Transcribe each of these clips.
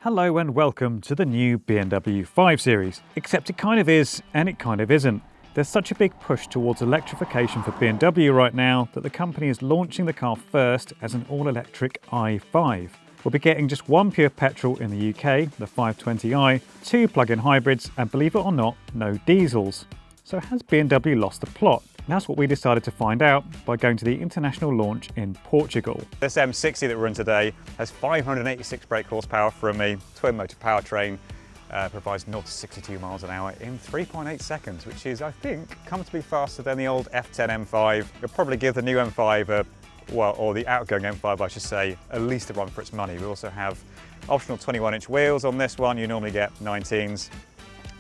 Hello and welcome to the new BMW 5 Series, except it kind of is and it kind of isn't. There's such a big push towards electrification for BMW right now that the company is launching the car first as an all-electric i5. We'll be getting just one pure petrol in the UK, the 520i, two plug-in hybrids and, believe it or not, no diesels. So has BMW lost the plot? That's what we decided to find out by going to the international launch in Portugal. This M60 that we're in today has 586 brake horsepower from a twin motor powertrain, provides 0 to 62 miles an hour in 3.8 seconds, which is, I think, comfortably faster than the old F10 M5. It'll probably give the new M5 or the outgoing M5, I should say, at least a run for its money. We also have optional 21-inch wheels on this one. You normally get 19s.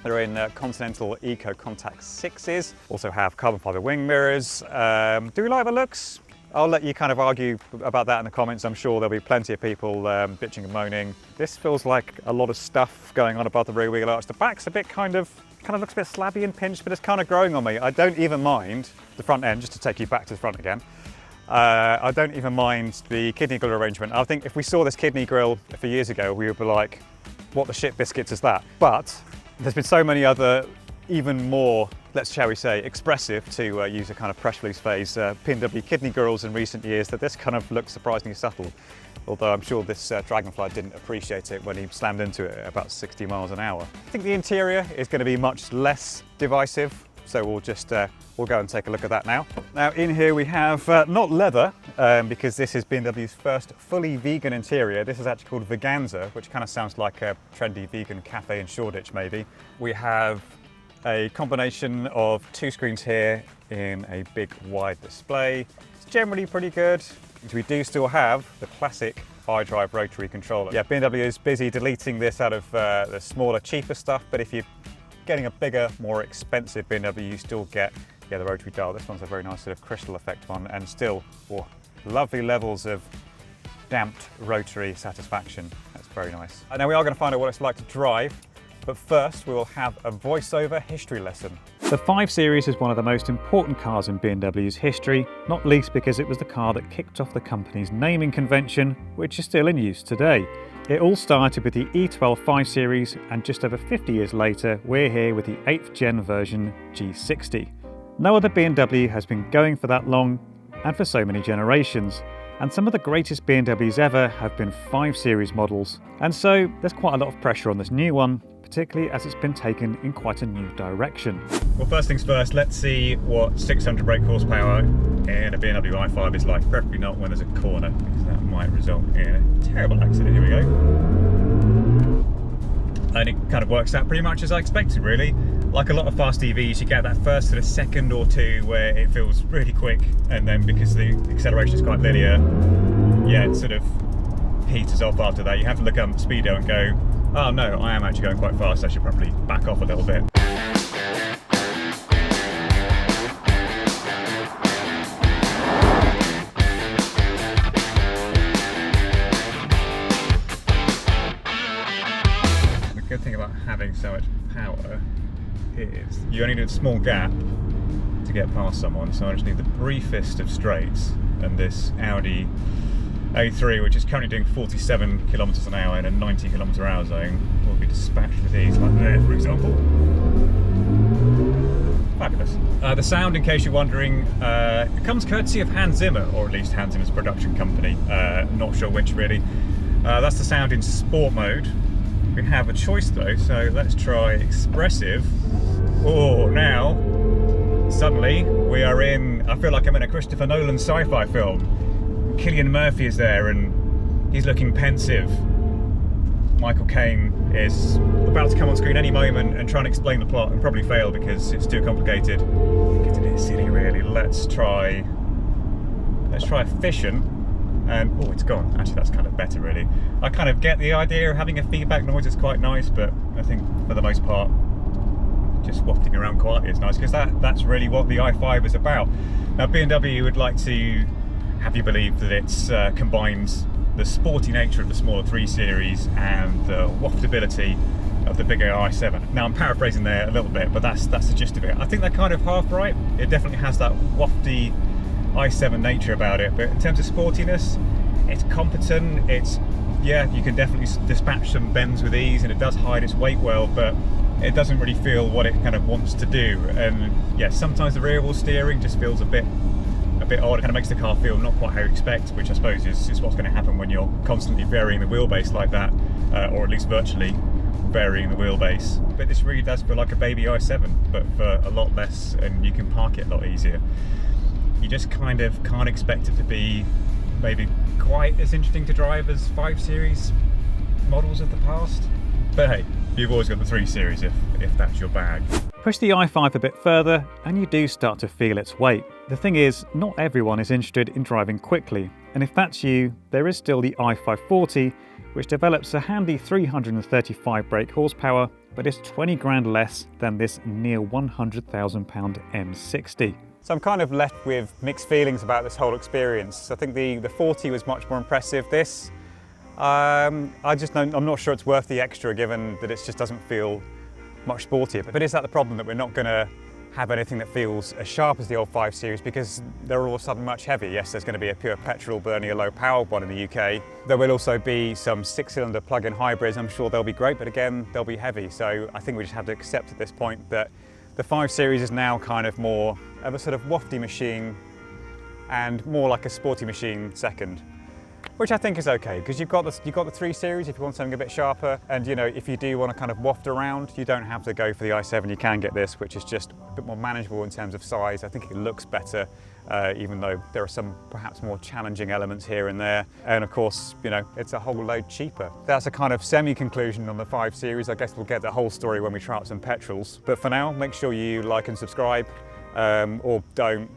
They're in Continental Eco Contact 6s. Also have carbon fibre wing mirrors. Do we like the looks? I'll let you kind of argue about that in the comments. I'm sure there'll be plenty of people bitching and moaning. This feels like a lot of stuff going on above the rear wheel arch. The back's a bit kind of looks a bit slabby and pinched, but it's kind of growing on me. I don't even mind the front end, just to take you back to the front again. I don't even mind the kidney grille arrangement. I think if we saw this kidney grille a few years ago, we would be like, what the shit biscuits is that? But there's been so many other, even more, shall we say, expressive, to use a kind of press release phase, BMW kidney grills in recent years, that this kind of looks surprisingly subtle. Although I'm sure this Dragonfly didn't appreciate it when he slammed into it at about 60 miles an hour. I think the interior is going to be much less divisive, so we'll just we'll go and take a look at that now. Now in here we have not leather, because this is BMW's first fully vegan interior. This is actually called Veganza, which kind of sounds like a trendy vegan cafe in Shoreditch maybe. We have a combination of two screens here in a big wide display. It's generally pretty good. We do still have the classic iDrive rotary controller. Yeah, BMW is busy deleting this out of the smaller, cheaper stuff, but if you're getting a bigger, more expensive BMW, you still get the rotary dial. This one's a very nice sort of crystal effect one, and still lovely levels of damped rotary satisfaction. That's very nice. Now we are going to find out what it's like to drive, but first we will have a voiceover history lesson. The 5 Series is one of the most important cars in BMW's history, not least because it was the car that kicked off the company's naming convention, which is still in use today. It all started with the E12 5 Series, and just over 50 years later, we're here with the 8th gen version G60. No other BMW has been going for that long and for so many generations, and some of the greatest BMWs ever have been 5 Series models, and so there's quite a lot of pressure on this new one, particularly as it's been taken in quite a new direction. Well, first things first, let's see what 600 brake horsepower in a BMW i5 is like, preferably not when there's a corner, because that might result in a terrible accident. Here we go. And it kind of works out pretty much as I expected, really. Like a lot of fast EVs, you get that first sort of second or two where it feels really quick, and then because the acceleration is quite linear, yeah, it sort of peters off after that. You have to look up the speedo and go, oh no, I am actually going quite fast, I should probably back off a little bit. The good thing about having so much power is you only need a small gap to get past someone, so I just need the briefest of straights, and this Audi A3, which is currently doing 47 kilometers an hour in a 90 kilometer hour zone, will be dispatched with ease, like there, for example. Fabulous. The sound, in case you're wondering, it comes courtesy of Hans Zimmer, or at least Hans Zimmer's production company. Not sure which, really. That's the sound in sport mode. We have a choice though, so let's try expressive. Oh, now, suddenly, we are in, I feel like I'm in a Christopher Nolan sci-fi film. Cillian Murphy is there and he's looking pensive. Michael Caine is about to come on screen any moment and try and explain the plot and probably fail because it's too complicated. It gets a bit silly, really. Let's try efficient, and oh, it's gone. Actually, that's kind of better, really. I kind of get the idea of having a feedback noise is quite nice, but I think for the most part, just wafting around quietly is nice, because that's really what the i5 is about. Now, BMW would like to have you believe that it combines the sporty nature of the smaller 3 Series and the waftability of the bigger i7. Now, I'm paraphrasing there a little bit, but that's the gist of it. I think they're kind of half right. It definitely has that wafty i7 nature about it, but in terms of sportiness, it's competent, it's yeah, you can definitely dispatch some bends with ease, and it does hide its weight well, but it doesn't really feel what it kind of wants to do. And yeah, sometimes the rear wheel steering just feels a bit odd. It kind of makes the car feel not quite how you expect, which I suppose is what's going to happen when you're constantly varying the wheelbase like that, or at least virtually varying the wheelbase. But this really does feel like a baby i7, but for a lot less, and you can park it a lot easier. You just kind of can't expect it to be maybe quite as interesting to drive as 5 Series models of the past. But hey, you've always got the 3 Series if that's your bag. Push the i5 a bit further and you do start to feel its weight. The thing is, not everyone is interested in driving quickly, and if that's you, there is still the i5-40, which develops a handy 335 brake horsepower, but is 20 grand less than this near £100,000 M60. So I'm kind of left with mixed feelings about this whole experience. I think the 40 was much more impressive. This, I'm not sure it's worth the extra, given that it just doesn't feel much sportier. But is that the problem, that we're not going to have anything that feels as sharp as the old 5 Series because they're all of a sudden much heavier? Yes, there's going to be a pure petrol burning a low power one in the UK. There will also be some 6-cylinder plug-in hybrids. I'm sure they'll be great, but again, they'll be heavy. So I think we just have to accept at this point that the 5 Series is now kind of more of a sort of wafty machine and more like a sporty machine second, which I think is okay, because you've got the 3 Series if you want something a bit sharper, and you know, if you do want to kind of waft around, you don't have to go for the i7. You can get this, which is just a bit more manageable in terms of size. I think it looks better, even though there are some perhaps more challenging elements here and there. And of course, you know, it's a whole load cheaper. That's a kind of semi-conclusion on the 5 Series. I guess we'll get the whole story when we try out some petrols. But for now, make sure you like and subscribe, or don't.